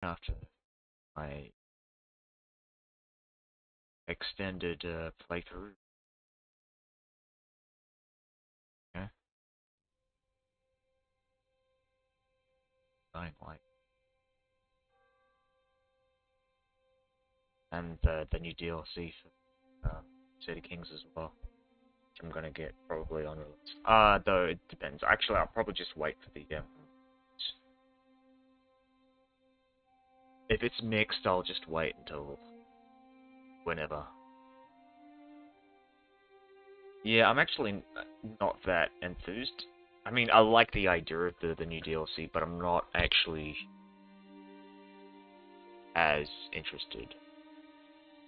after my extended playthrough. Yeah, Dying Light, and the new DLC for City Kings as well, which I'm gonna get probably on release. Though it depends. Actually, I'll probably just wait for the. If it's mixed, I'll just wait until whenever. Yeah, I'm actually not that enthused. I mean, I like the idea of the new DLC, but I'm not actually as interested.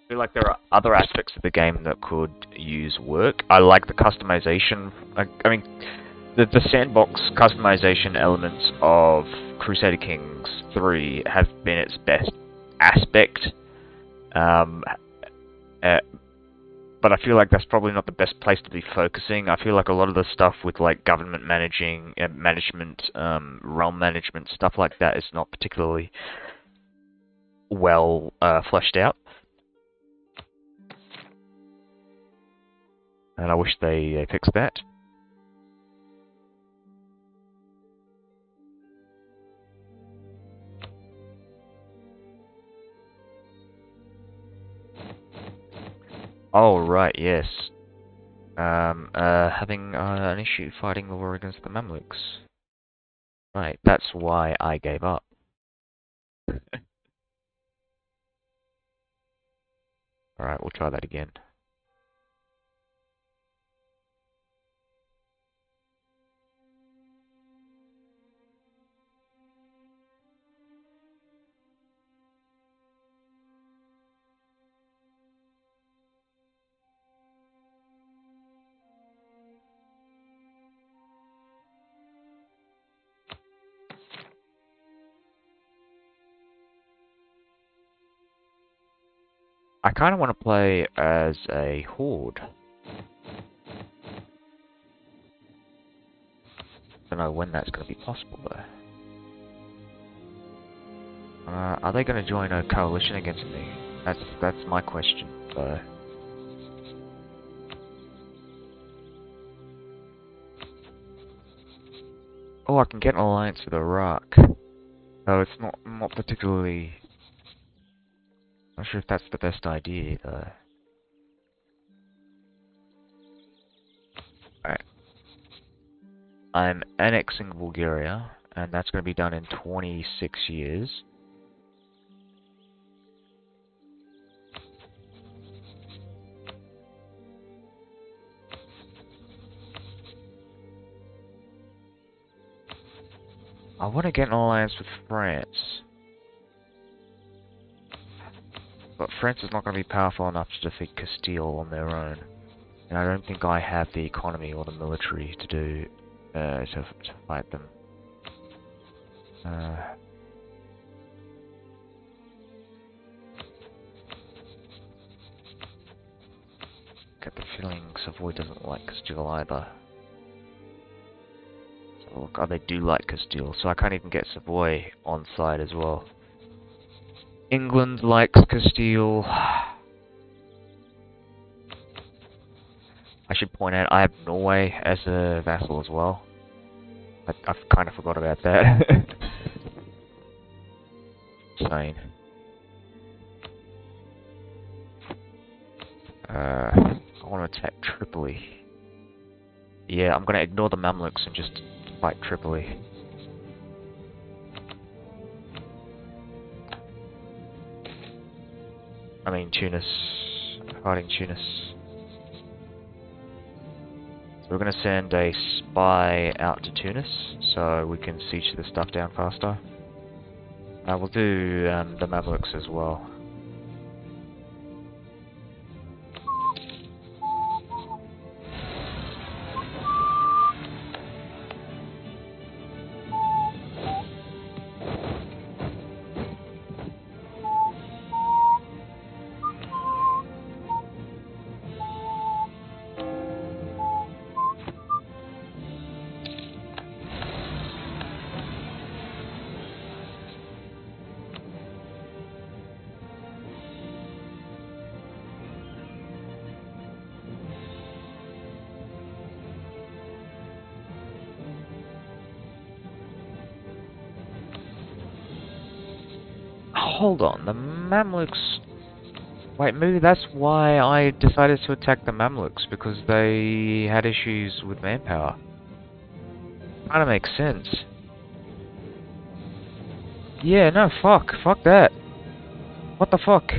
I feel like there are other aspects of the game that could use work. I like the customization. I mean, the sandbox customization elements of Crusader Kings 3 have been its best aspect. Um, but I feel like that's probably not the best place to be focusing. I feel like a lot of the stuff with like government management, realm management, stuff like that is not particularly well fleshed out. And I wish they fixed that. Oh, right, yes. Having an issue fighting the war against the Mamluks. Right, that's why I gave up. Alright, we'll try that again. I kind of want to play as a horde. Don't know when that's going to be possible, though. Are they going to join a coalition against me? That's my question, though. Oh, I can get an alliance with Iraq. Oh, it's not particularly. Not sure if that's the best idea, though. Alright. I'm annexing Bulgaria, and that's going to be done in 26 years. I want to get an alliance with France. But France is not going to be powerful enough to defeat Castile on their own. And I don't think I have the economy or the military to do to fight them. Get the feeling Savoy doesn't like Castile either. So look, oh, they do like Castile, so I can't even get Savoy on side as well. England likes Castile. I should point out I have Norway as a vassal as well. I've kind of forgot about that. Insane. I want to attack Tripoli. Yeah, I'm going to ignore the Mamluks and just fight Tripoli. I mean Tunis. Fighting Tunis. So we're going to send a spy out to Tunis so we can siege the stuff down faster. We'll do the Mamluks as well. hold on, the Mamluks... Wait, maybe that's why I decided to attack the Mamluks, because they had issues with manpower. Kinda makes sense. Yeah, no, fuck. Fuck that. What the fuck?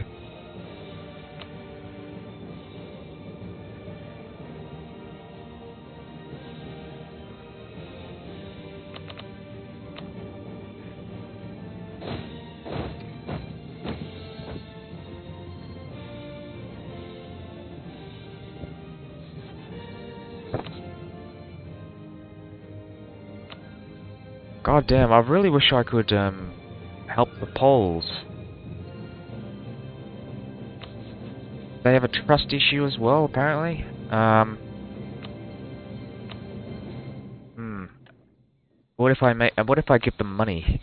God damn, I really wish I could, help the Poles. They have a trust issue as well, apparently. What if I give them money?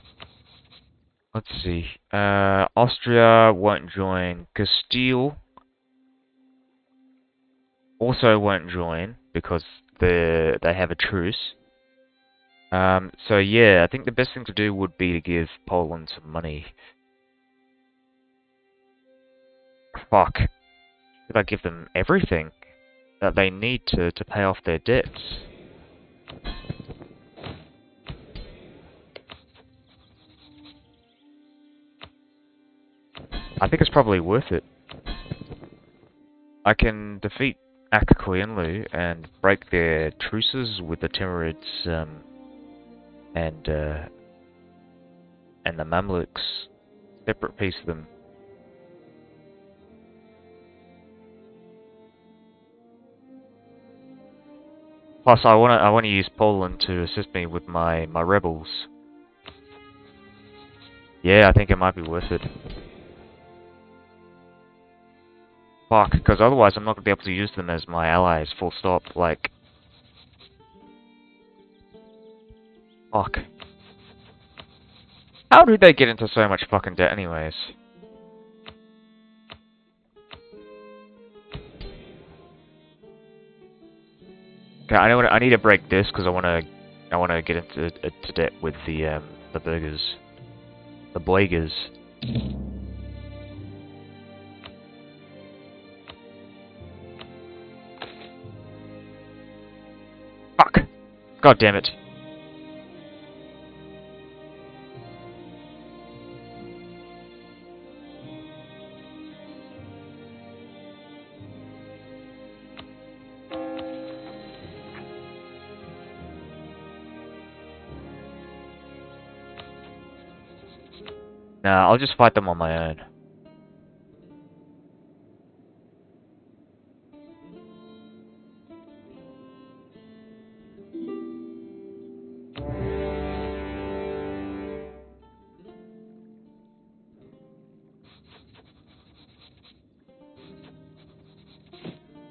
Let's see. Austria won't join. Castile also won't join because they have a truce. So yeah, I think the best thing to do would be to give Poland some money. Fuck. Should I give them everything that they need to pay off their debts? I think it's probably worth it. I can defeat Akakoyunlu and break their truces with the Timurids and the Mamluks. Separate piece of them. Plus, I wanna use Poland to assist me with my rebels. Yeah, I think it might be worth it. Fuck, because otherwise I'm not gonna be able to use them as my allies. Full stop. Like, fuck. How did they get into so much fucking debt, anyways? Okay, I need to break this because I wanna get into debt with the burgers, the boigers. Fuck! God damn it! Nah, I'll just fight them on my own.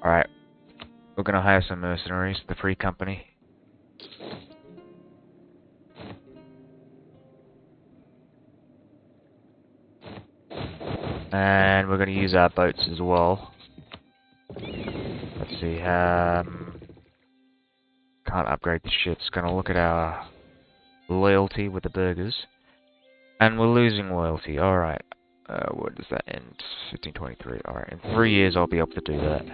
Alright. We're gonna hire some mercenaries, the Free Company. And we're gonna use our boats as well. Let's see, can't upgrade the ships. Gonna look at our loyalty with the burgers. And we're losing loyalty, alright. Where does that end? 1523, alright. In 3 years I'll be able to do that.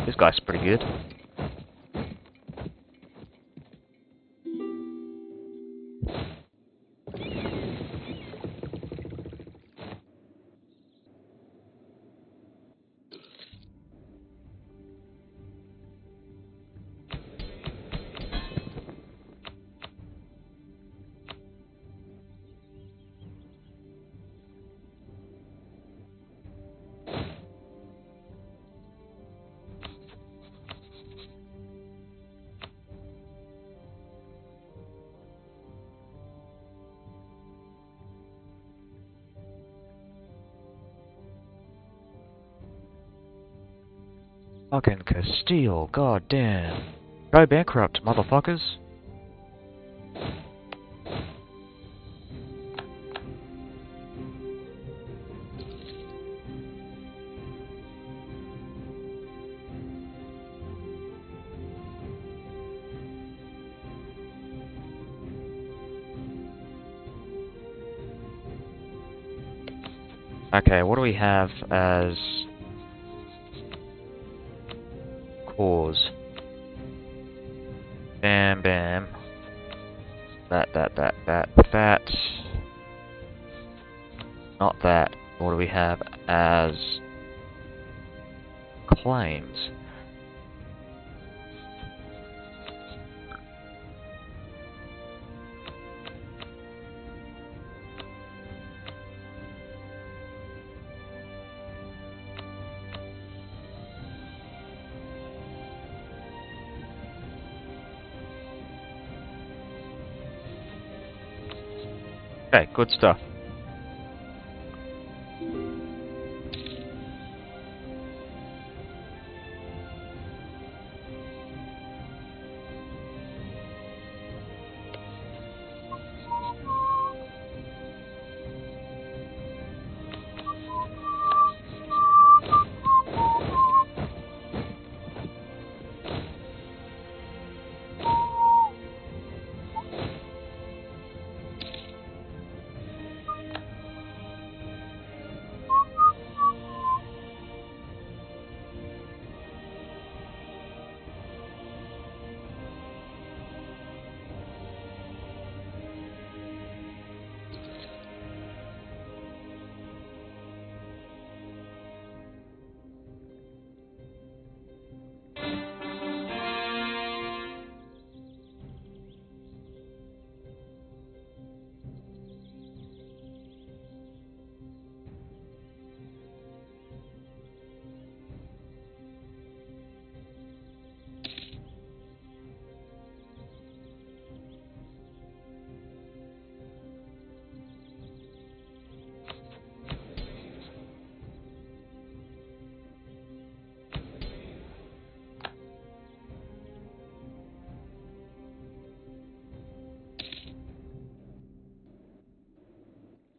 This guy's pretty good. Fucking Castile, god damn. Go bankrupt, motherfuckers. Okay, what do we have as cause? Bam, bam. That. Not that. What do we have as claims? Okay, good stuff.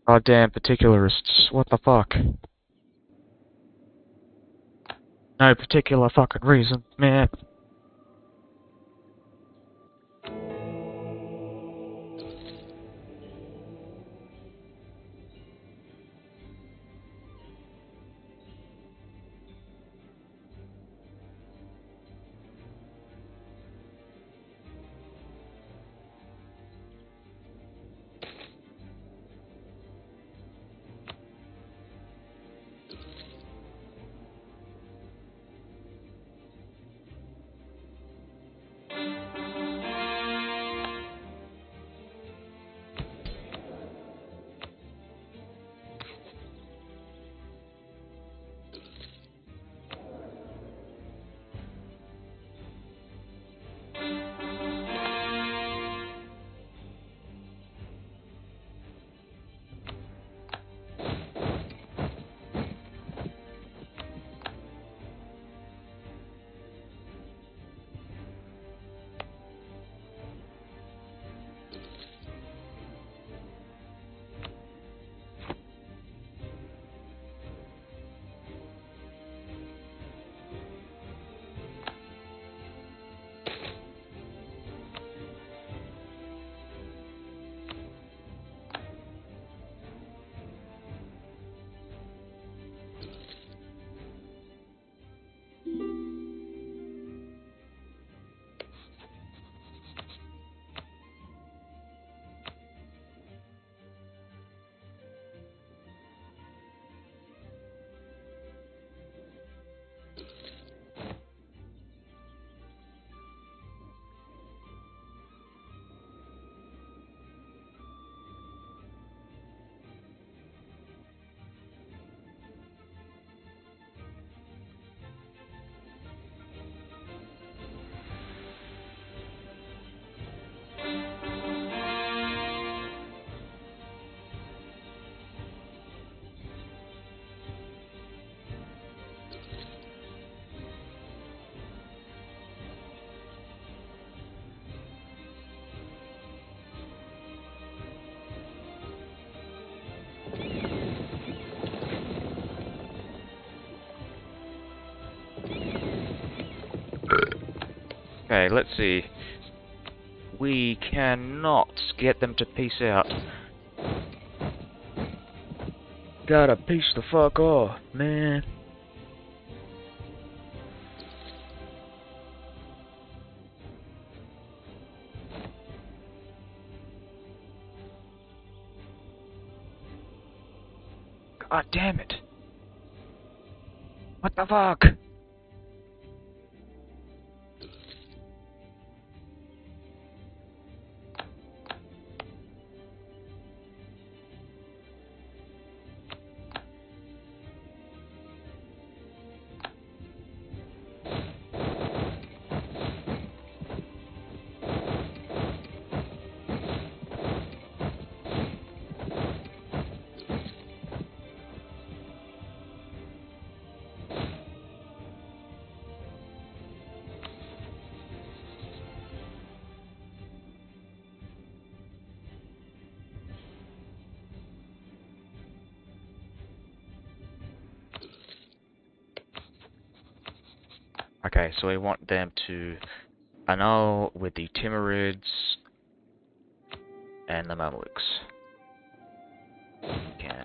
Goddamn particularists, what the fuck? No particular fucking reason, man. Okay, let's see. We cannot get them to peace out. Gotta piece the fuck off, man. God damn it. What the fuck? Okay, so we want them to annul with the Timurids and the Mamelukes. Can.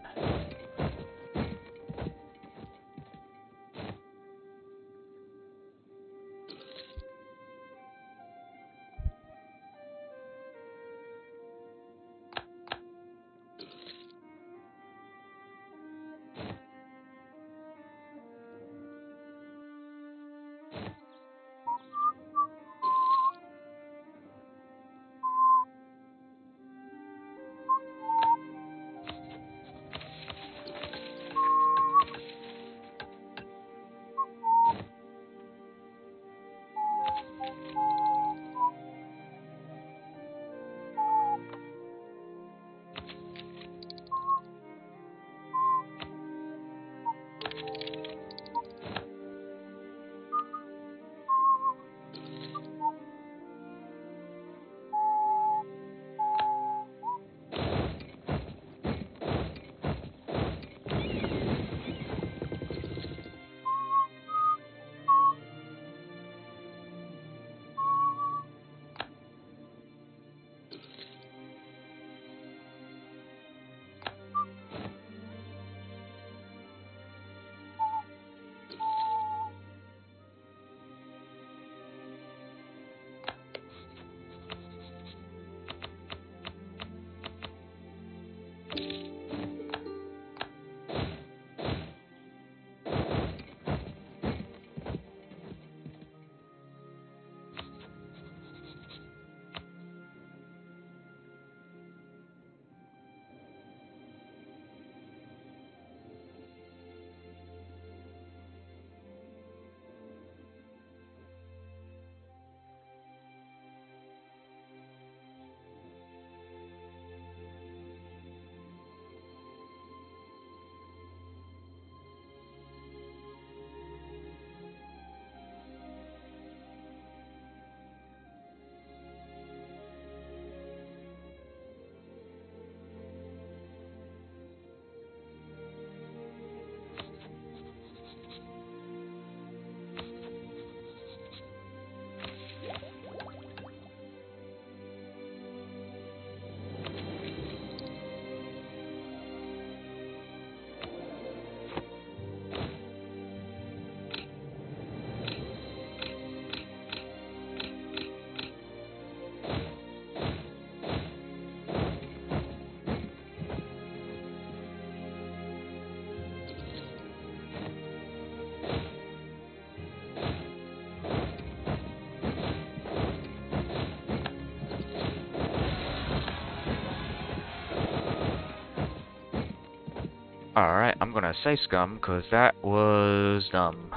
Alright, I'm gonna say scum, because that was dumb.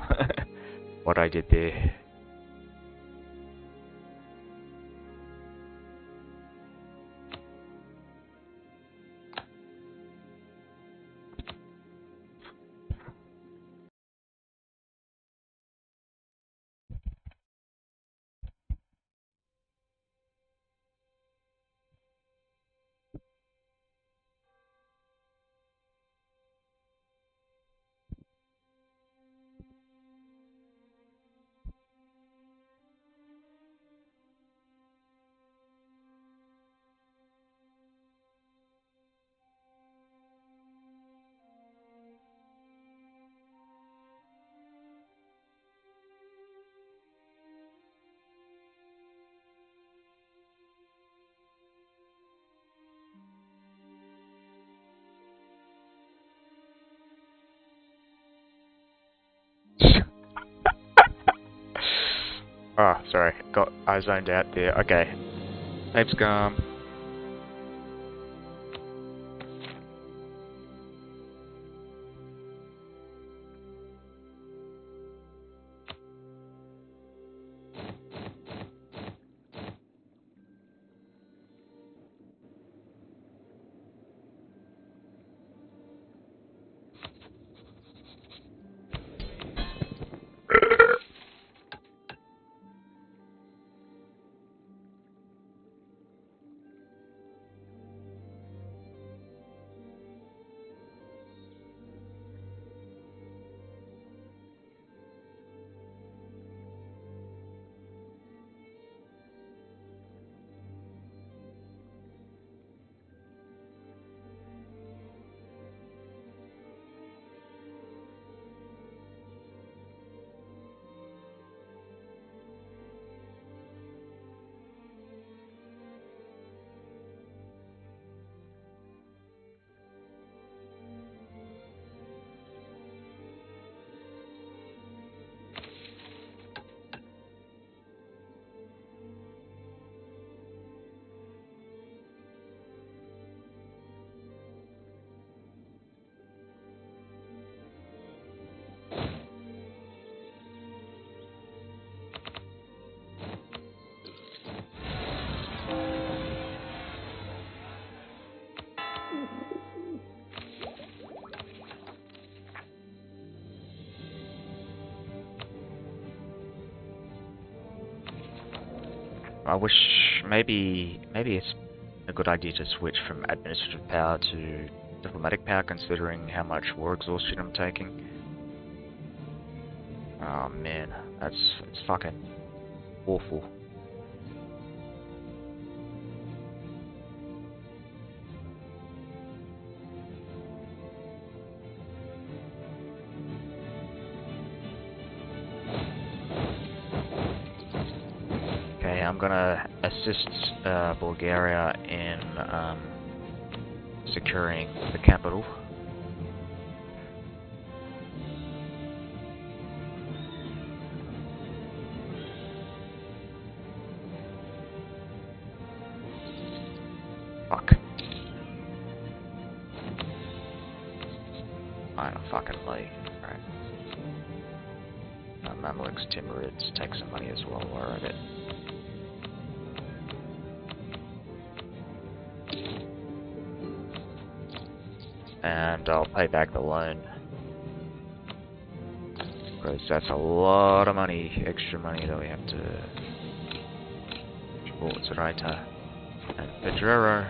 What I did there. Oh, sorry. I zoned out there. Okay. Ape scum. I wish maybe it's a good idea to switch from administrative power to diplomatic power, considering how much war exhaustion I'm taking. Oh man, it's fucking awful. Okay, I'm gonna assist Bulgaria in securing the capital. Fuck. I don't fucking like. Alright. Mamluks, Timurids, take some money as well, while we're at it. And I'll pay back the loan. Because that's a lot of money, extra money that we have to support Zaraita and Pedrero.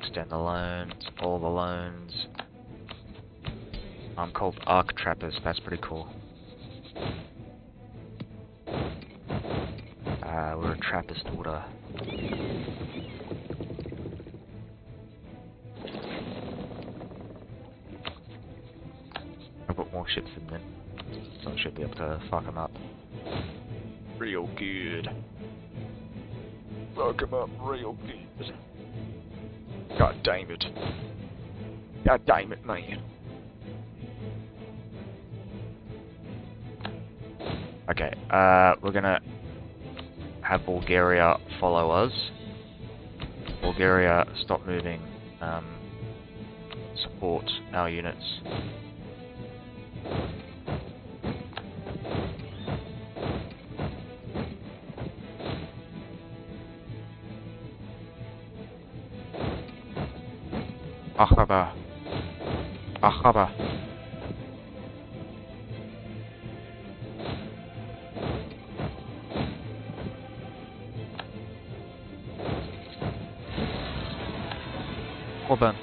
Extend the loans, all the loans. I'm called Arc Trappers, that's pretty cool. We're a Trappist order. I've got more ships than them, so I should be able to fuck them up real good. Fuck them up real good. God damn it. God damn it, man. Okay, we're gonna have Bulgaria follow us. Bulgaria, stop moving. Support our units. Akhaba. Akhaba. Orban.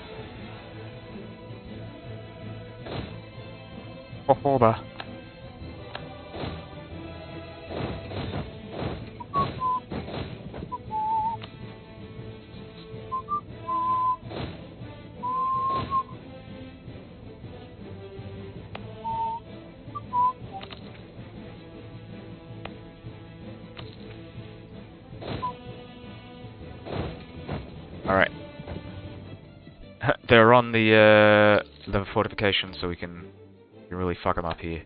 Orba. Alright. They're on the fortification, so we can really fuck them up here.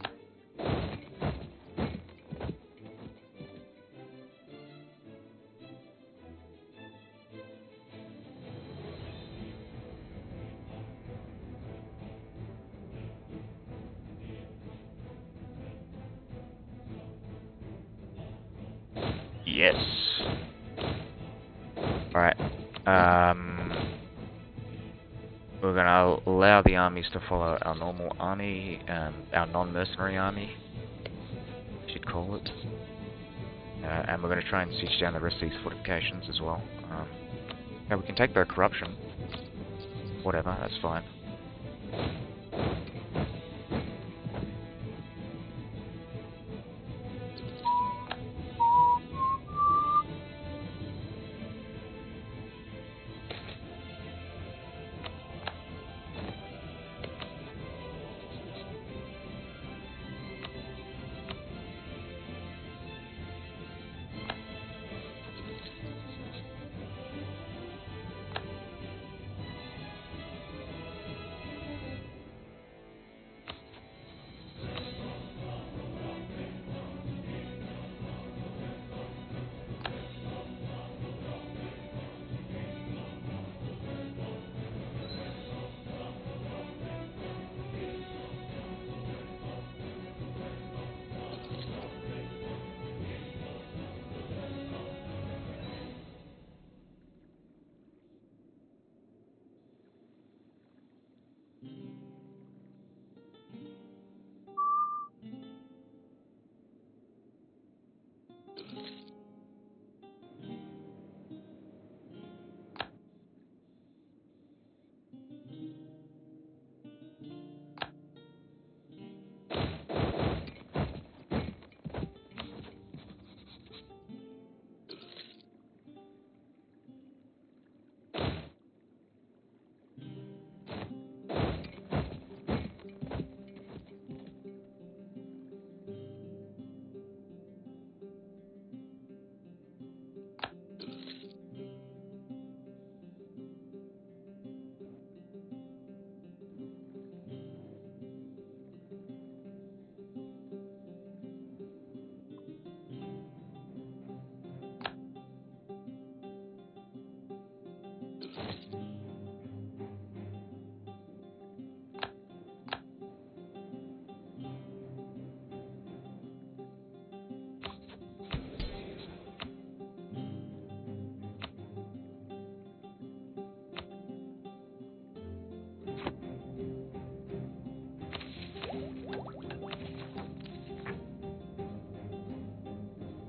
Yes. Alright. We're gonna allow the armies to follow our normal army, our non-mercenary army, you should call it. And we're gonna try and siege down the rest of these fortifications as well. Yeah, we can take their corruption. Whatever, that's fine.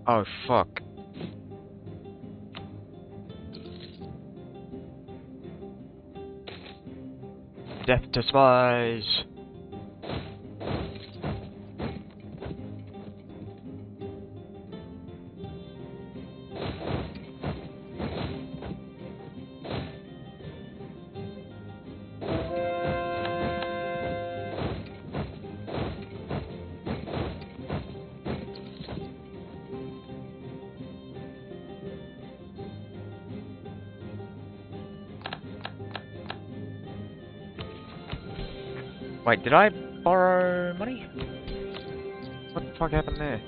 Oh, fuck. Death to spies! Wait, did I borrow money? What the fuck happened there?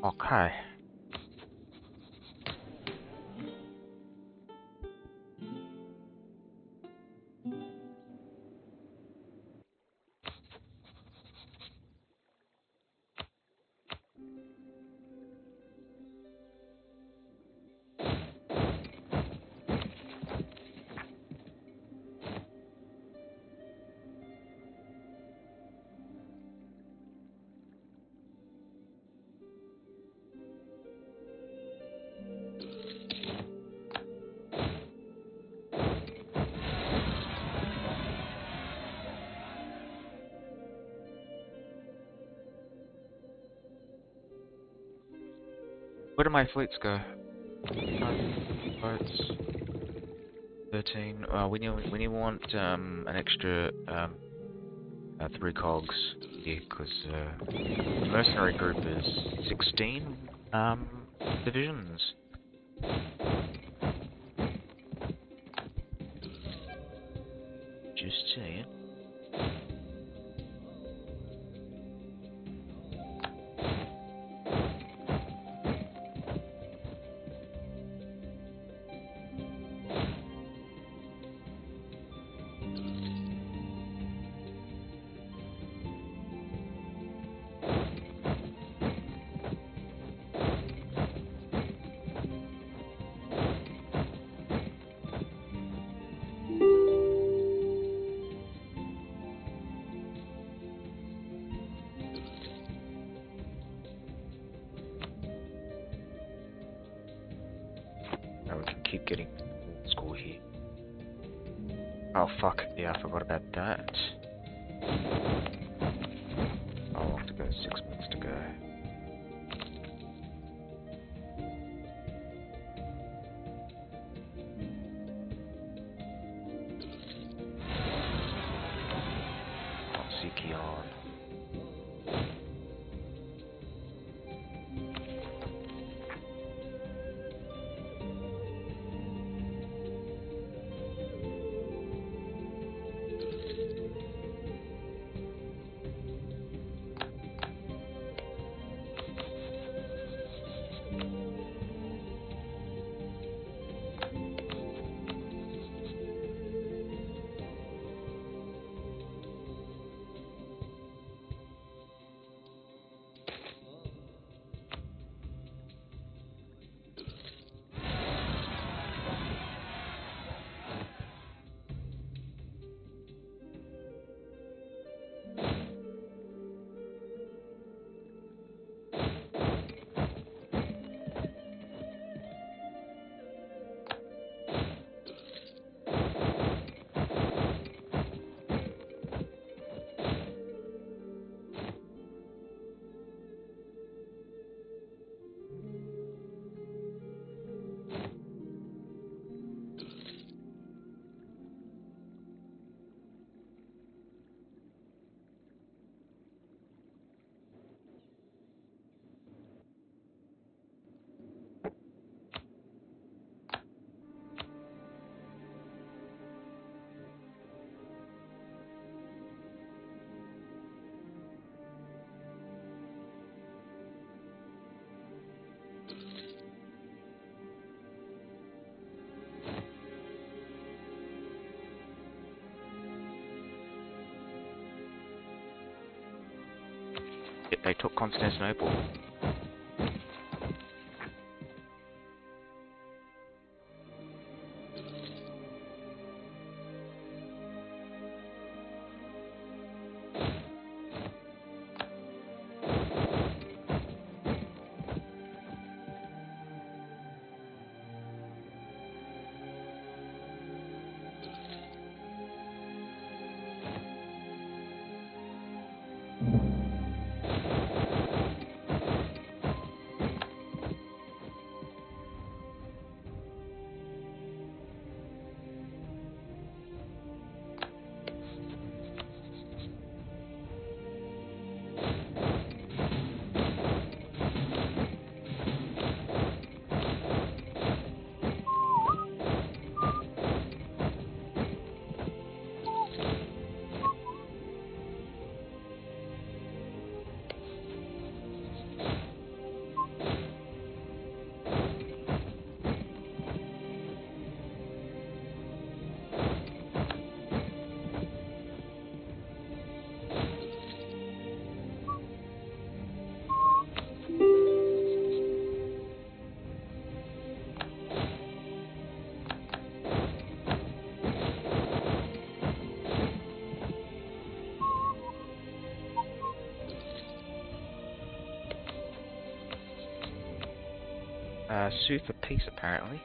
Okay. Where do my fleets go? 5 boats. 13. We want an extra 3 cogs here because the mercenary group is 16 divisions. Just saying. Now we can keep getting score here. Oh fuck, yeah, I forgot about that. How long to go? 6 minutes to go. Siki on. They took Constantinople. Sue for peace, apparently.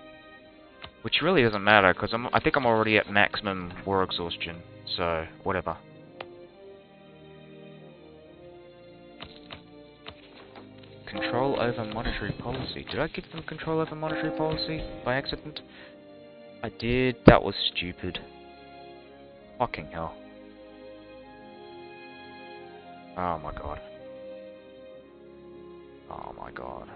Which really doesn't matter, because I think I'm already at maximum war exhaustion, so whatever. Control over monetary policy. Did I give them control over monetary policy by accident? I did. That was stupid. Fucking hell. Oh my god. Oh my god.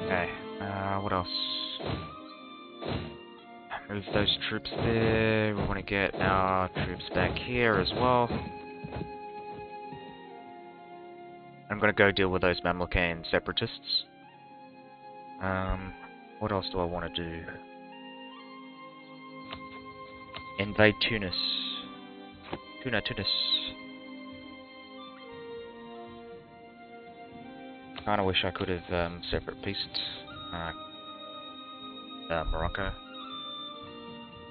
Okay, what else? Move those troops there. We want to get our troops back here as well. I'm gonna go deal with those Mamlukan separatists. What else do I want to do? Invade Tunis. Tunis. Kinda wish I could have separate pieced Morocco.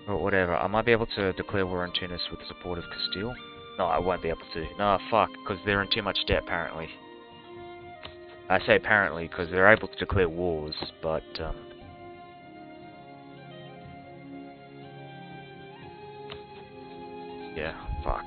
But whatever, I might be able to declare war on Tunis with the support of Castile. No, I won't be able to. No, fuck, because they're in too much debt apparently. I say apparently because they're able to declare wars, but yeah, fuck.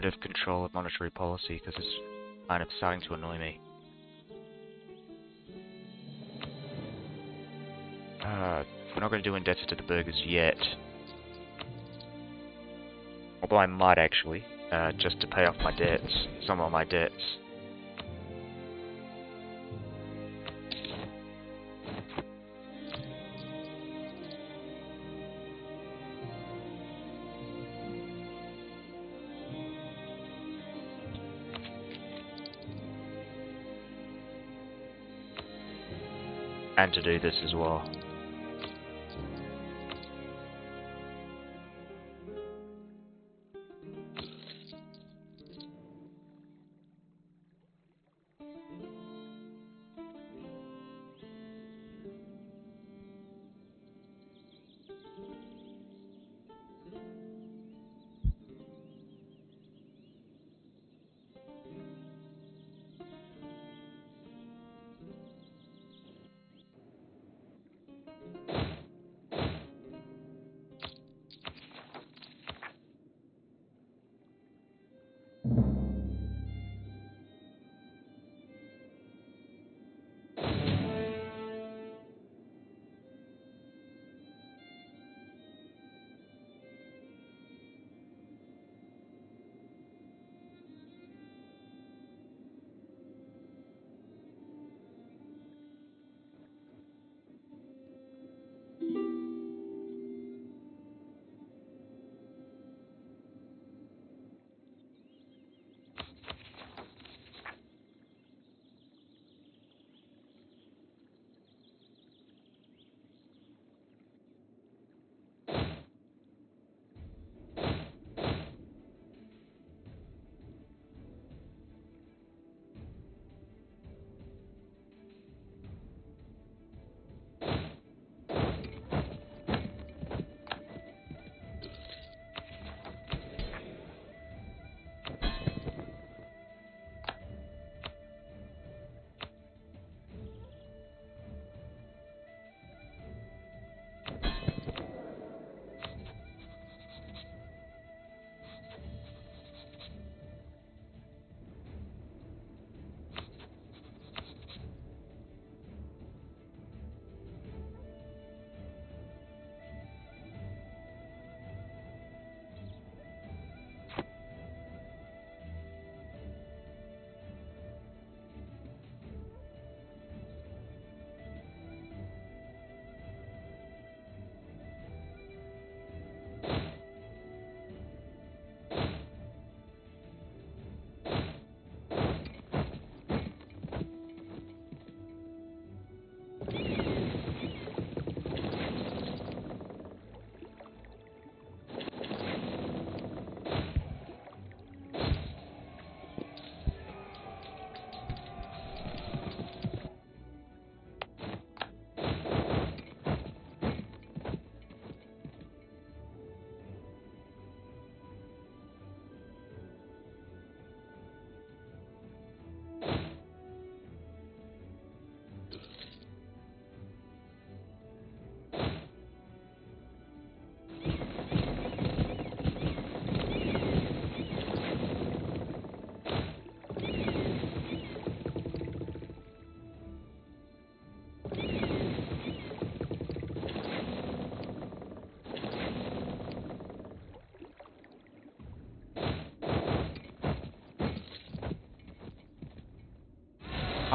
administrative control of monetary policy, because it's kind of starting to annoy me. We're not going to do indebted to the burgers yet. Although I might actually, just to pay off my debts, some of my debts. And to do this as well.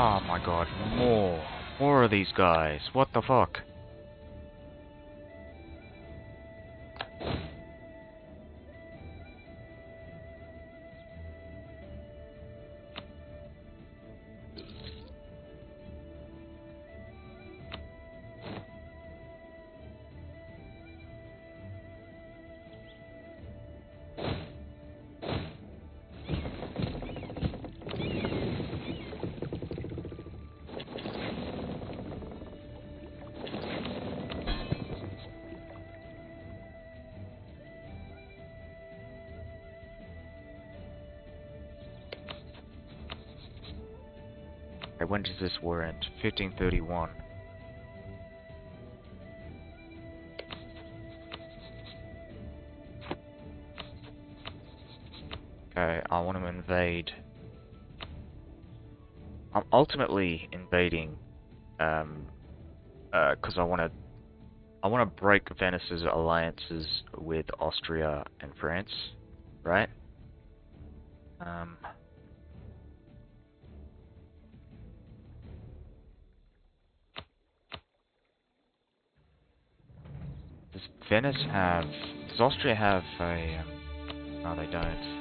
Oh my god, more. More of these guys. What the fuck? Okay, when does this war end? 1531. Okay, I want to invade. I'm ultimately invading, because I want to break Venice's alliances with Austria and France, right? Does Venice have? Does Austria have a? No, they don't.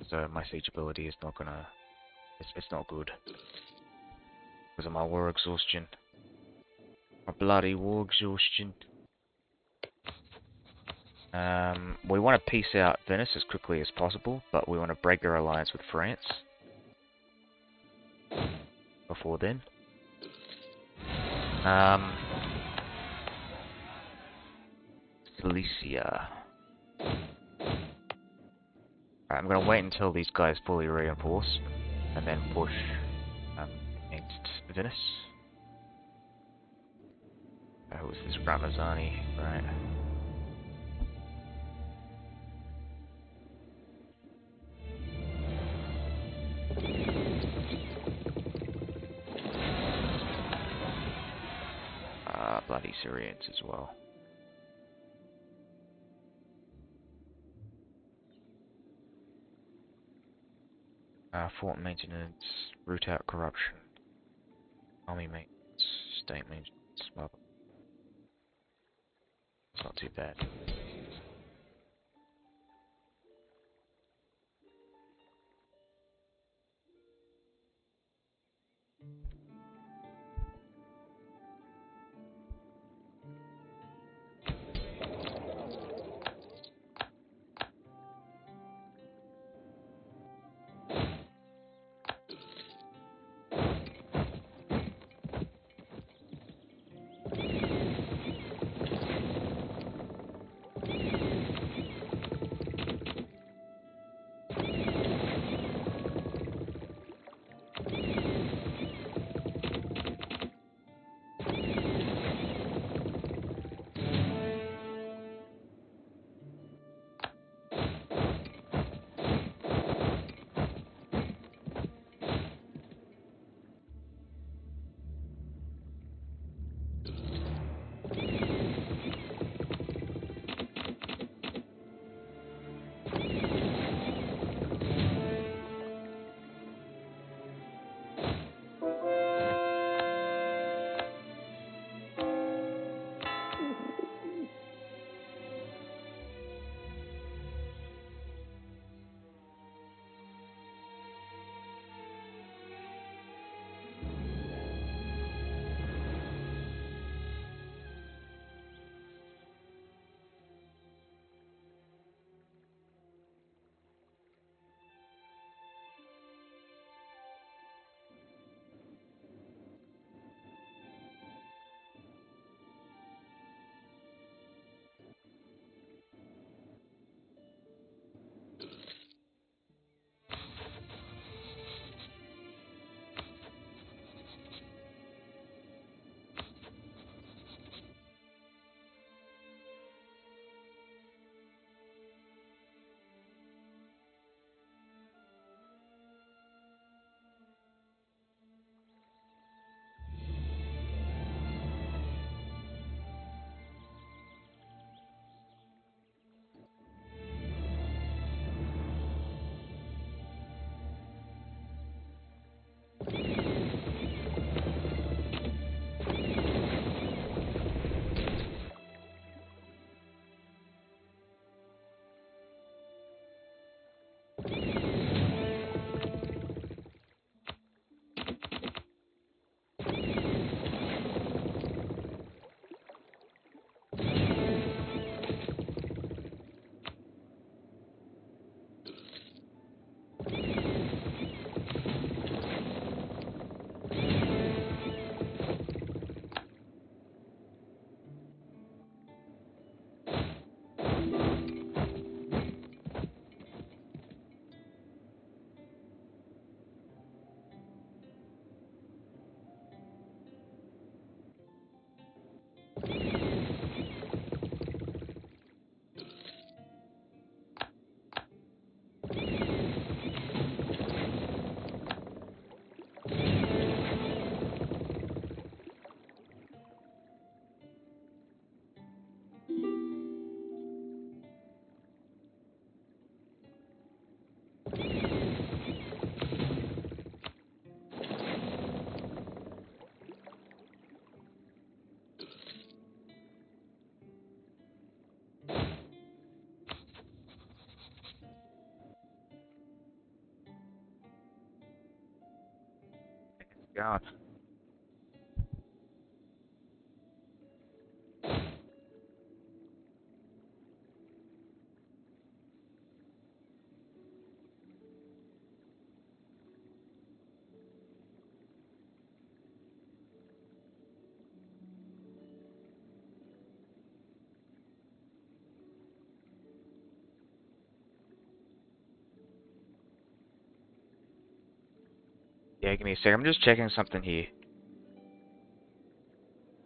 So my siege ability is not gonna. It's not good because of my war exhaustion. My bloody war exhaustion. We want to peace out Venice as quickly as possible, but we want to break our alliance with France before then. Silesia. Alright, I'm gonna wait until these guys fully reinforce, and then push against Venice. Who was this? Ramazani, right? Bloody Syrians as well. Fort maintenance, root out corruption, army maintenance, state maintenance, well, it's not too bad. God. Yeah, give me a sec. I'm just checking something here.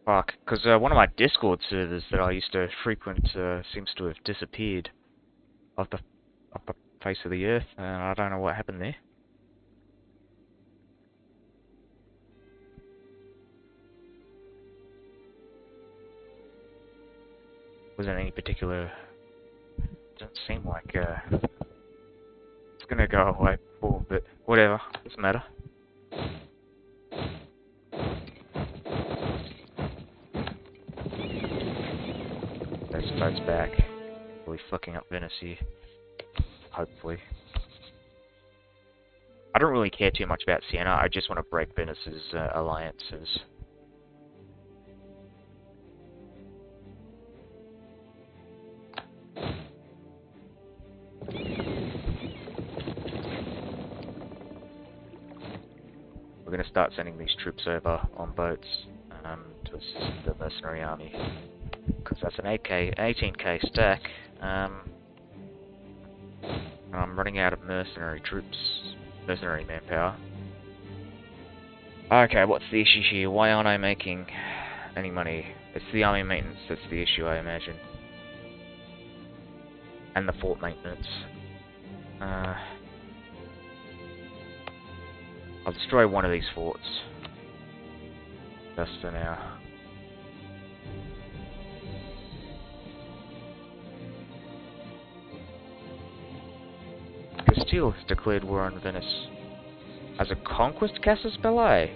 Fuck, because one of my Discord servers that I used to frequent seems to have disappeared off the face of the earth, and I don't know what happened there. Wasn't any particular. Doesn't seem like it's gonna go away before, but whatever. Doesn't matter. Those boats back. Really fucking up Venice here. Hopefully. I don't really care too much about Siena. I just want to break Venice's alliances. We're going to start sending these troops over on boats to assist the mercenary army. Because that's an 18k stack. And I'm running out of mercenary troops. Mercenary manpower. Okay, what's the issue here? Why aren't I making any money? It's the army maintenance that's the issue, I imagine. And the fort maintenance. I'll destroy one of these forts. Just for now. Castile has declared war on Venice. As a conquest casus belli?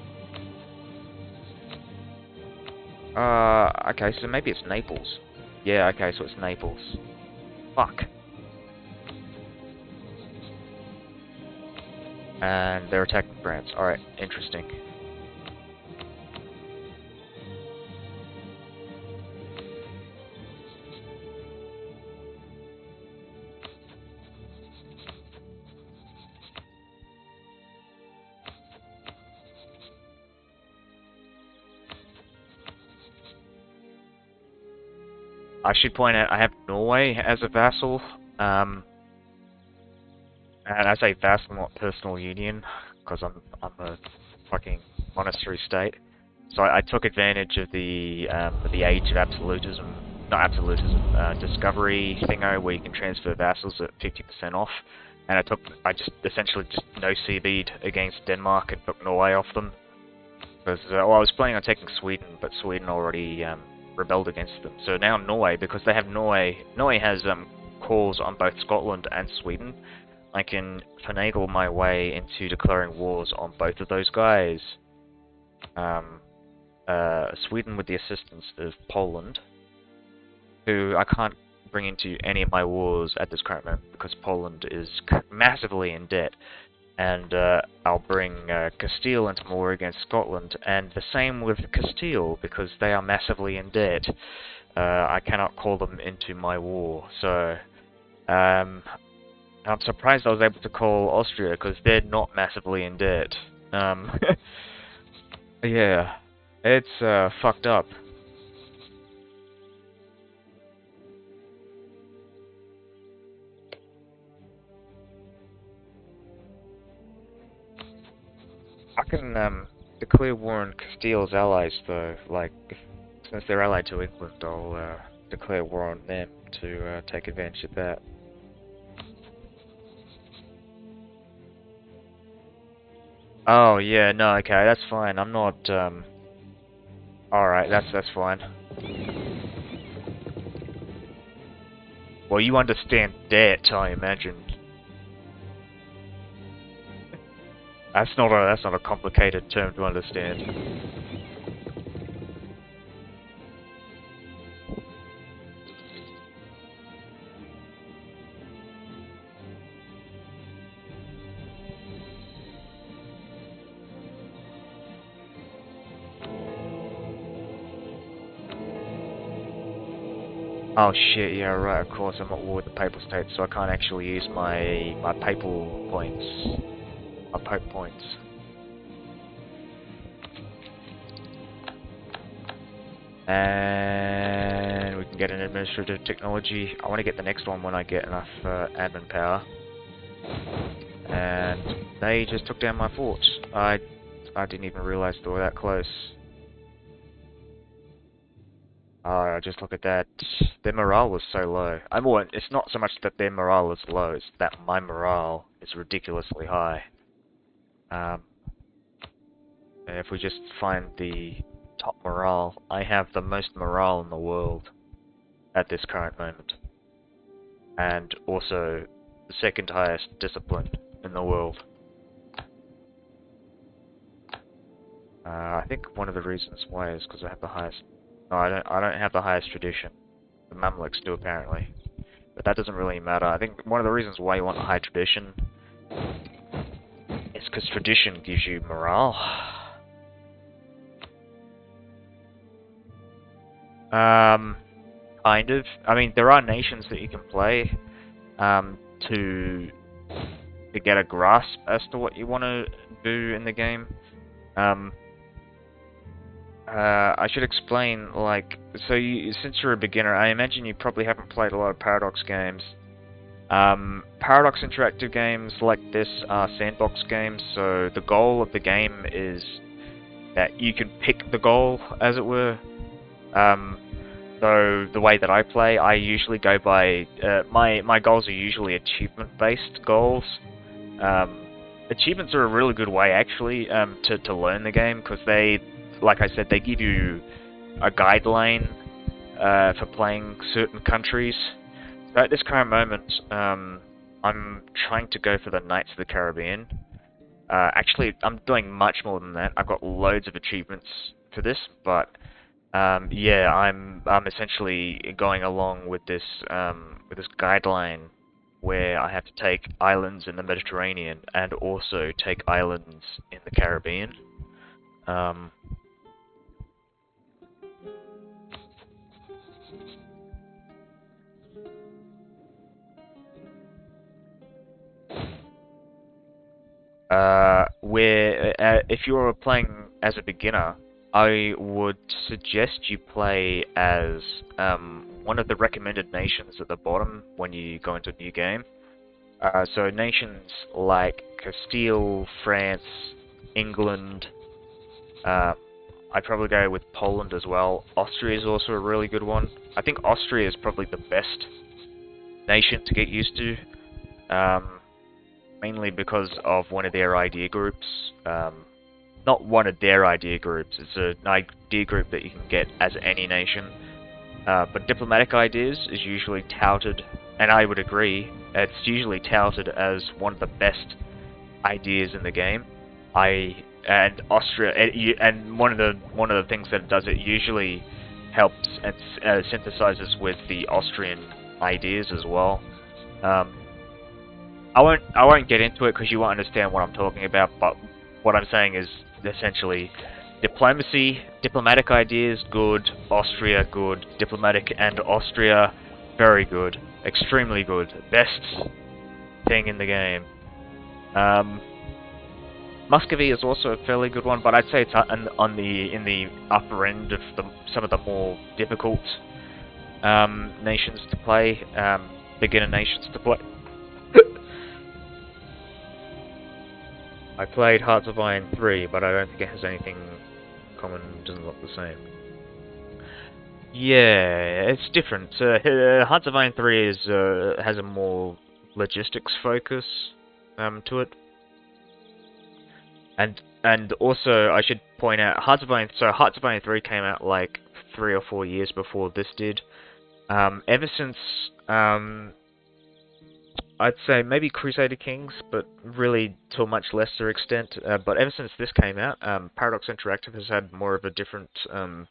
Okay, so maybe it's Naples. Yeah, okay, so it's Naples. Fuck. And they're attacking France. Alright, interesting. I should point out I have Norway as a vassal. And I say vassal, not personal union, because I'm a fucking monastery state. So I took advantage of the age of absolutism, not absolutism, discovery thingo, where you can transfer vassals at 50% off. And I just essentially just no CV'd against Denmark and took Norway off them. Because well, I was planning on taking Sweden, but Sweden already rebelled against them. So now Norway, because they have Norway has calls on both Scotland and Sweden. I can finagle my way into declaring wars on both of those guys. Sweden with the assistance of Poland, who I can't bring into any of my wars at this current moment because Poland is massively in debt. And I'll bring Castile into war against Scotland, and the same with Castile, because they are massively in debt. I cannot call them into my war, so I'm surprised I was able to call Austria, because they're not massively in debt. Yeah, it's fucked up. I can declare war on Castile's allies, though. Like, since they're allied to England, I'll declare war on them to take advantage of that. Oh yeah, no, okay, that's fine. I'm not. All right, that's fine. Well, you understand debt, I imagine. That's not a complicated term to understand. Oh shit, yeah, right, of course, I'm at war with the Papal States, so I can't actually use my Papal points. My Pope points. And we can get an administrative technology. I want to get the next one when I get enough admin power. And they just took down my fort. I didn't even realize they were that close. Just look at that. Their morale was so low. Well, it's not so much that their morale is low, it's that my morale is ridiculously high. And if we just find the top morale, I have the most morale in the world at this current moment. And also the second highest discipline in the world. I think one of the reasons why is because I have the highest. No, I don't have the highest tradition. The Mamluks do apparently, but that doesn't really matter. I think one of the reasons why you want a high tradition is because tradition gives you morale. Kind of. I mean, there are nations that you can play to get a grasp as to what you want to do in the game. I should explain, like, so since you're a beginner, I imagine you probably haven't played a lot of Paradox games. Paradox interactive games like this are sandbox games, so the goal of the game is that you can pick the goal, as it were. So the way that I play, I usually go by, my goals are usually achievement-based goals. Achievements are a really good way, actually, to learn the game, because they, like I said, they give you a guideline for playing certain countries. So at this current moment, I'm trying to go for the Knights of the Caribbean. Actually, I'm doing much more than that. I've got loads of achievements for this, but yeah, I'm essentially going along with this guideline where I have to take islands in the Mediterranean and also take islands in the Caribbean. If you're playing as a beginner, I would suggest you play as one of the recommended nations at the bottom when you go into a new game. So nations like Castile, France, England. I'd probably go with Poland as well. Austria is also a really good one. I think Austria is probably the best nation to get used to. Mainly because of one of their idea groups. Not one of their idea groups, it's an idea group that you can get as any nation. But diplomatic ideas is usually touted, and I would agree, it's usually touted as one of the best ideas in the game. And Austria, and one of the things that it does, it usually helps and synthesizes with the Austrian ideas as well. I won't get into it because you won't understand what I'm talking about, but what I'm saying is essentially diplomatic ideas, good, Austria, good, diplomatic and Austria, very good, extremely good, best thing in the game. Muscovy is also a fairly good one, but I'd say it's in the upper end of some of the more difficult nations to play, beginner nations to play. I played Hearts of Iron 3, but I don't think it has anything common, doesn't look the same. Yeah, it's different. Hearts of Iron 3 has a more logistics focus to it. And also, I should point out, Hearts of Iron 3 came out like 3 or 4 years before this did. Ever since, I'd say maybe Crusader Kings, but really to a much lesser extent. But ever since this came out, Paradox Interactive has had more of a different, a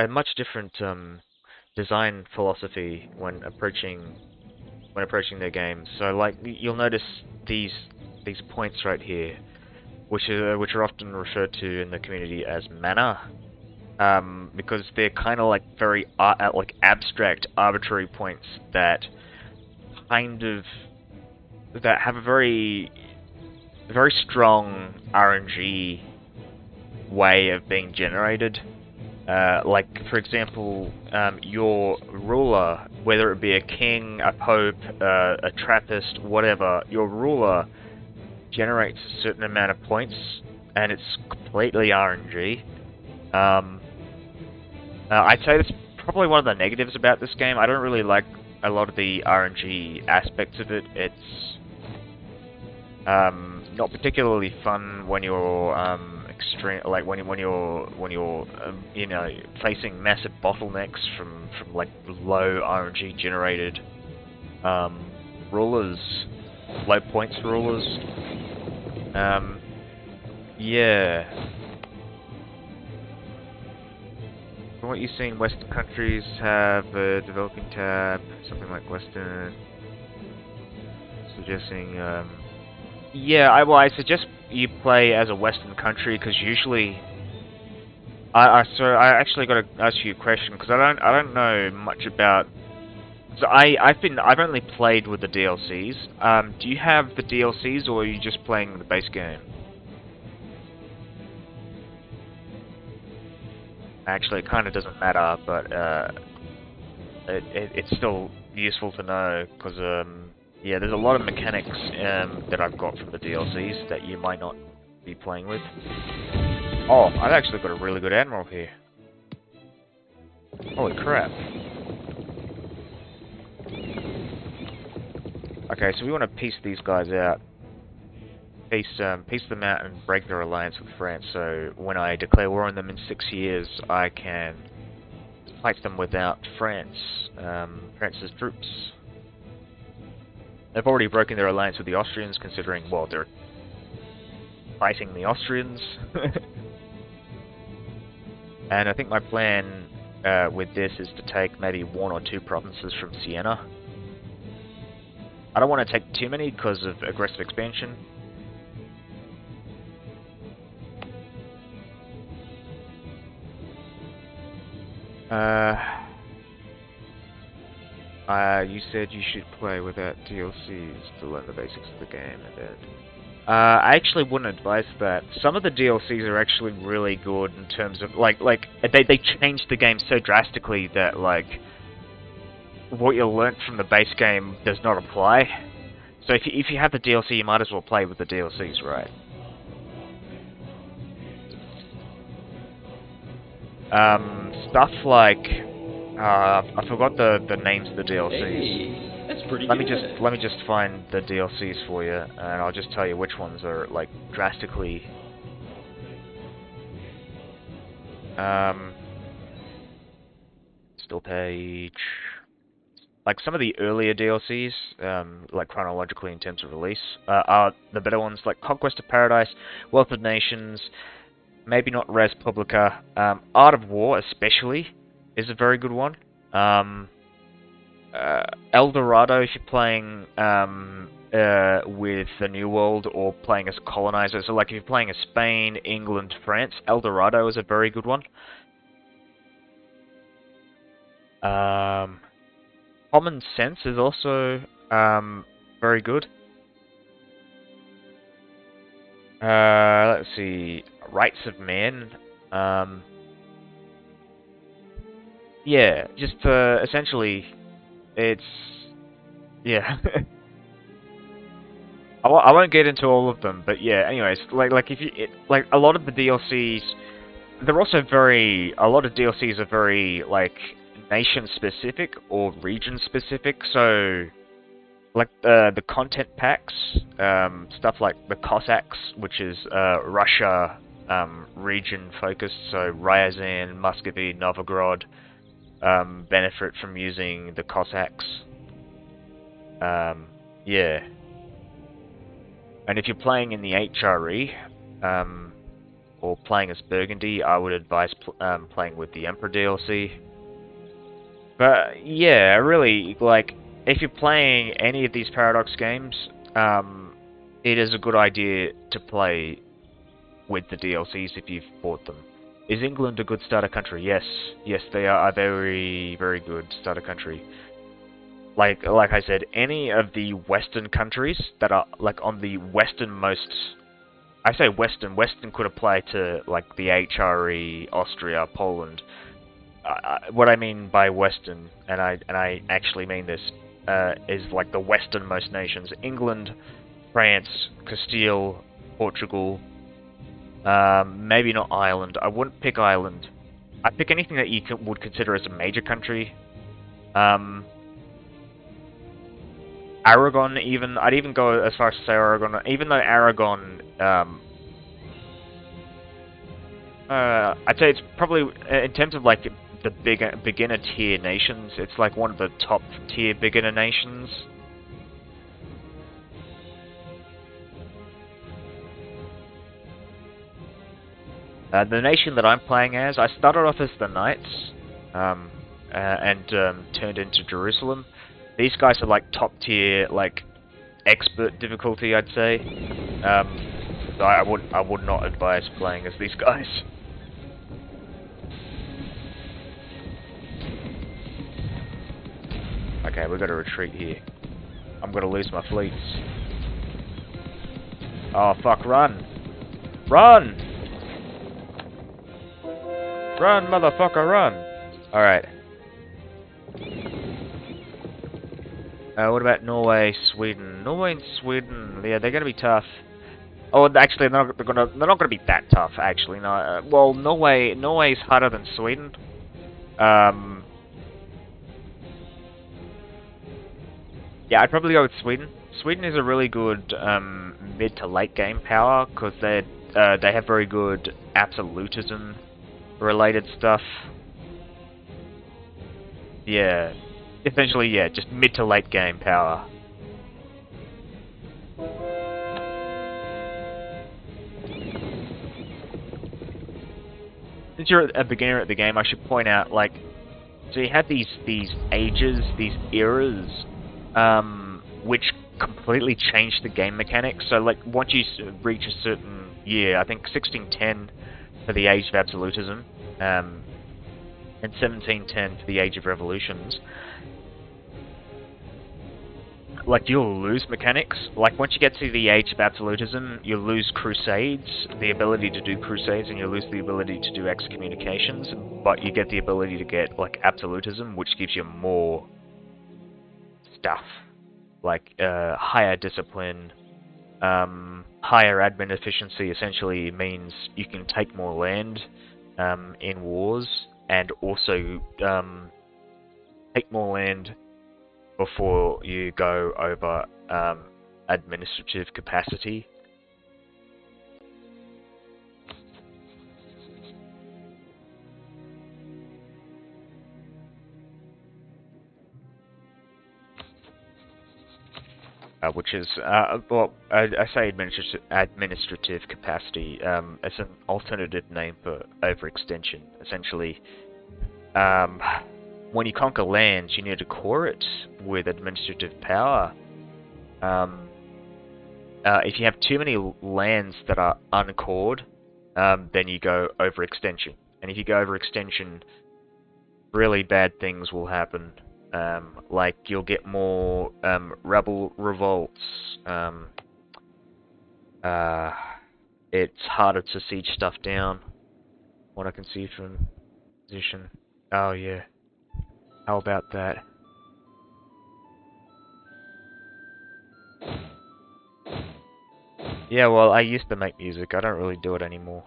much different design philosophy when approaching their games. So, like, you'll notice these points right here, which are often referred to in the community as mana. because they're kind of like very like abstract, arbitrary points that kind of that have a very strong RNG way of being generated. Like, for example, your ruler, whether it be a king, a pope, a Trappist, whatever, your ruler generates a certain amount of points, and it's completely RNG. I'd say that's probably one of the negatives about this game. I don't really like a lot of the RNG aspects of it. It's not particularly fun when you're extreme, like when you're you know, facing massive bottlenecks from like low RNG generated rulers, low points rulers. Yeah. From what you've seen, Western countries have a developing tab, something like Western, suggesting. Yeah, I suggest you play as a Western country because usually, so I actually got to ask you a question because I don't know much about. So I've only played with the DLCs. Do you have the DLCs or are you just playing the base game? Actually, it kind of doesn't matter, but it's still useful to know because yeah, there's a lot of mechanics that I've got from the DLCs that you might not be playing with. Oh, I've actually got a really good admiral here. Holy crap. Okay, so we want to piece these guys out. Piece them out and break their alliance with France, so when I declare war on them in 6 years, I can fight them without France's troops. They've already broken their alliance with the Austrians, considering, well, they're fighting the Austrians. And I think my plan with this is to take maybe 1 or 2 provinces from Siena. I don't want to take too many because of aggressive expansion. You said you should play without DLCs to learn the basics of the game, and then... I actually wouldn't advise that. Some of the DLCs are actually really good in terms of, like they changed the game so drastically that, like, what you learnt from the base game does not apply. So if you have the DLC, you might as well play with the DLCs, right? Stuff like I forgot the names of the DLCs. Hey, that's pretty Let good. me just find the DLCs for you, and I'll just tell you which ones are like drastically. Still page. Like some of the earlier DLCs, like chronologically in terms of release, are the better ones. Like Conquest of Paradise, Wealth of Nations, maybe not Res Publica, Art of War especially is a very good one. El Dorado if you're playing with the New World or playing as a colonizer. So like if you're playing as Spain, England, France, El Dorado is a very good one. Common Sense is also very good. Let's see, Rights of Man. Yeah, just essentially, it's yeah. I won't get into all of them, but yeah. Anyways, like if you like a lot of the DLCs, they're also very a lot of DLCs are very like nation specific or region specific. So like the content packs, stuff like the Cossacks, which is Russia region focused. So Ryazan, Muscovy, Novgorod benefit from using the Cossacks. Yeah. And if you're playing in the HRE, or playing as Burgundy, I would advise playing with the Emperor DLC. But yeah, really, like, if you're playing any of these Paradox games, it is a good idea to play with the DLCs if you've bought them. Is England a good starter country? Yes. Yes, they are a very, very good starter country. Like I said, any of the Western countries that are like on the westernmost, I say Western could apply to like the HRE, Austria, Poland. What I mean by Western, and I actually mean this, is like the westernmost nations: England, France, Castile, Portugal. Maybe not Ireland. I wouldn't pick Ireland. I'd pick anything that you would consider as a major country. Um, Aragon, even I'd even go as far as to say Aragon, even though Aragon, I'd say it's probably in terms of like the beginner tier nations, it's like one of the top tier beginner nations. The nation that I'm playing as, I started off as the Knights, and turned into Jerusalem. These guys are like top tier, like expert difficulty, I'd say. So I would not advise playing as these guys. Okay, we've got to retreat here. I'm gonna lose my fleets. Oh fuck! Run! Run! Run, motherfucker, run! Alright. What about Norway, Sweden? Norway and Sweden, yeah, they're gonna be tough. Oh, actually, they're not gonna be that tough. Actually, no. Well, Norway's harder than Sweden. Yeah, I'd probably go with Sweden. Sweden is a really good mid to late game power because they have very good absolutism related stuff. Yeah, essentially, yeah, just mid to late game power. Since you're a beginner at the game, I should point out, like, so you have these ages, these eras, which completely change the game mechanics. So, like, once you reach a certain year, I think 1610 for the Age of Absolutism, and 1710 for the Age of Revolutions, like, you'll lose mechanics. Like, once you get to the Age of Absolutism, you lose Crusades, the ability to do Crusades, and you lose the ability to do Excommunications, but you get the ability to get, like, Absolutism, which gives you more stuff. Like, higher discipline, higher admin efficiency essentially means you can take more land, in wars, and also, take more land before you go over administrative capacity. Which is, well, I say administrative capacity. It's an alternative name for overextension. Essentially, when you conquer lands, you need to core it with administrative power. If you have too many lands that are uncored, then you go overextension. And if you go overextension, really bad things will happen. Like, you'll get more rebel revolts. It's harder to siege stuff down. What I can see from position. Oh yeah. How about that? Yeah, well, I used to make music. I don't really do it anymore.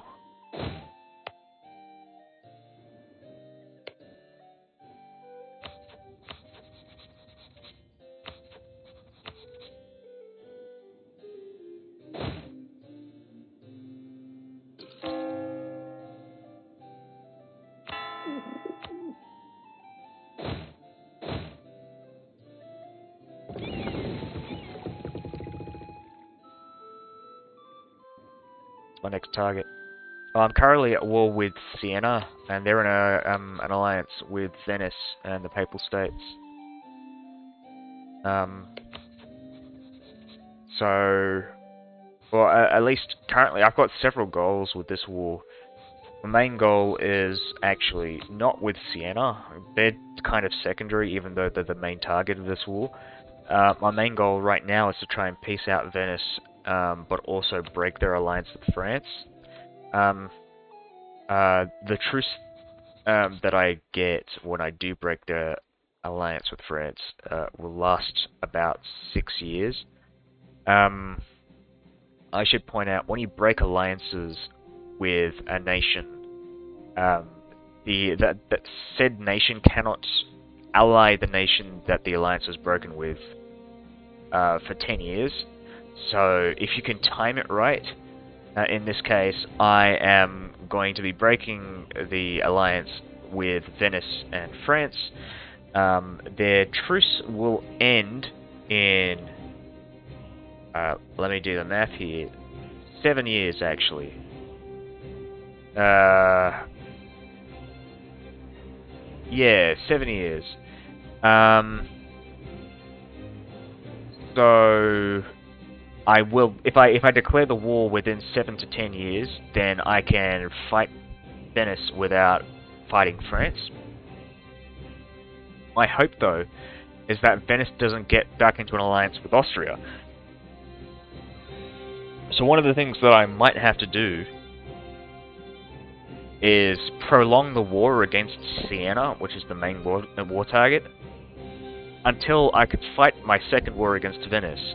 My next target. I'm currently at war with Siena, and they're in an alliance with Venice and the Papal States. So, well, at least currently, I've got several goals with this war. My main goal is actually not with Siena. They're kind of secondary, even though they're the main target of this war. My main goal right now is to try and peace out Venice, but also break their alliance with France. Um, the truce that I get when I do break the alliance with France will last about 6 years. I should point out, when you break alliances with a nation, that said nation cannot ally the nation that the alliance was broken with for 10 years. So if you can time it right, in this case, I am going to be breaking the alliance with Venice and France. Their truce will end in, let me do the math here, 7 years actually. Yeah, 7 years. So I will, if I declare the war within 7 to 10 years, then I can fight Venice without fighting France. My hope, though, is that Venice doesn't get back into an alliance with Austria. So one of the things that I might have to do is prolong the war against Siena, which is the main war target, until I could fight my second war against Venice.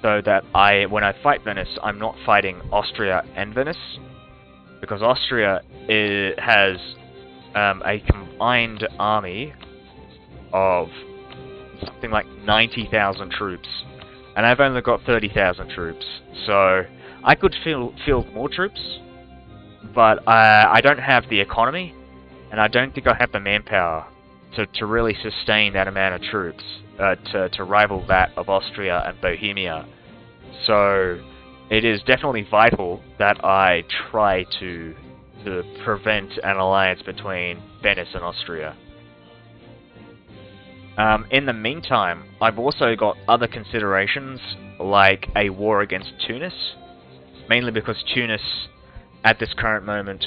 So that when I fight Venice, I'm not fighting Austria and Venice, because Austria has a combined army of something like 90,000 troops, and I've only got 30,000 troops. So I could field more troops, but I don't have the economy, and I don't think I have the manpower to really sustain that amount of troops to rival that of Austria and Bohemia. So it is definitely vital that I try to prevent an alliance between Venice and Austria. In the meantime, I've also got other considerations, like a war against Tunis, mainly because Tunis, at this current moment,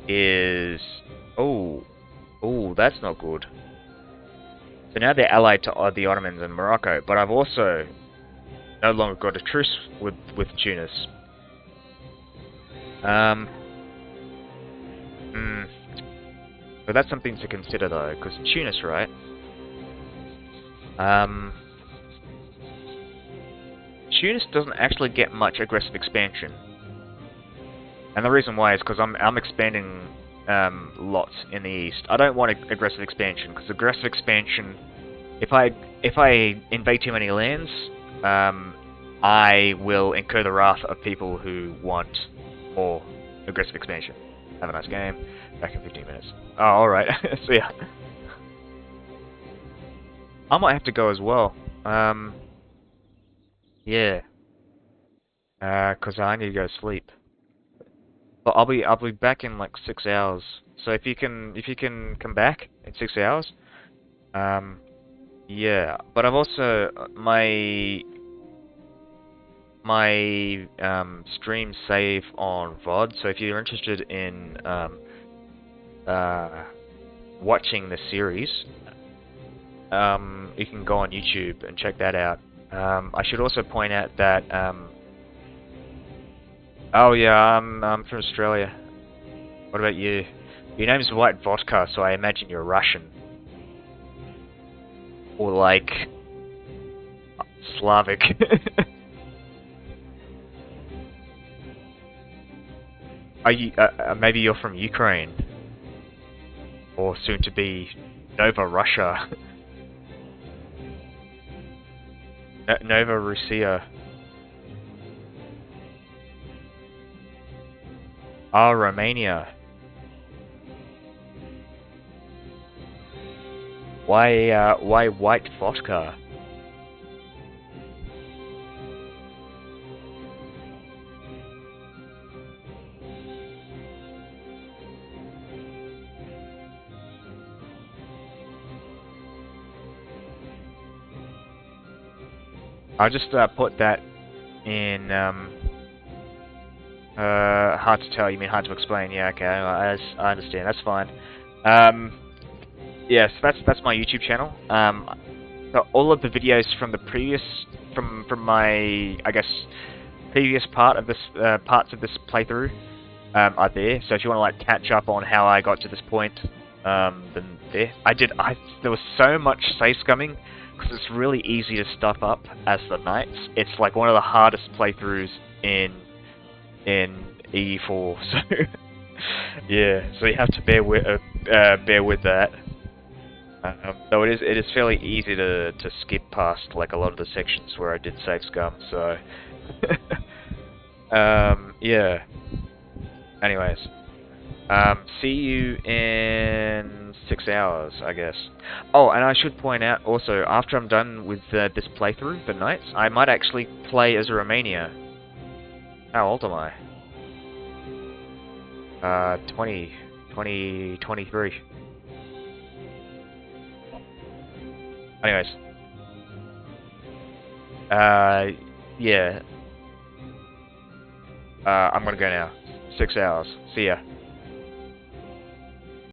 is... Oh, that's not good. So now they're allied to the Ottomans and Morocco, but I've also no longer got a truce with Tunis. But that's something to consider, though, because Tunis, right? Tunis doesn't actually get much aggressive expansion, and the reason why is because I'm expanding lots in the east. I don't want aggressive expansion, because aggressive expansion, if I invade too many lands, I will incur the wrath of people who want more aggressive expansion. Have a nice game. Back in 15 minutes. Oh, alright. See ya. I might have to go as well. Yeah. Cause I need to go sleep. But I'll be back in like 6 hours. So if you can come back in 6 hours, yeah. But I've also my streams save on VOD. So if you're interested in watching the series, you can go on YouTube and check that out. I should also point out that oh yeah, I'm from Australia. What about you? Your name's White Vodka, so I imagine you're Russian. Or like Slavic. Are you maybe you're from Ukraine? Or soon to be Nova Russia. Nova Russia. Ah, Romania. Why white vodka? I'll just put that in Hard to tell. You mean hard to explain? Yeah, okay. I understand. That's fine. Yes, that's my YouTube channel. So all of the videos from the previous, from my, I guess, previous part of this parts of this playthrough are there. So if you want to like catch up on how I got to this point, then there. There was so much save scumming because it's really easy to stuff up as the knights. It's like one of the hardest playthroughs in E4. So yeah, so you have to bear with that. Though it is fairly easy to skip past like a lot of the sections where I did save scum. So yeah. Anyways, see you in 6 hours, I guess. Oh, and I should point out also, after I'm done with this playthrough, the Knights, I might actually play as a Romania. How old am I? 23. Anyways. Yeah. I'm gonna go now. 6 hours. See ya.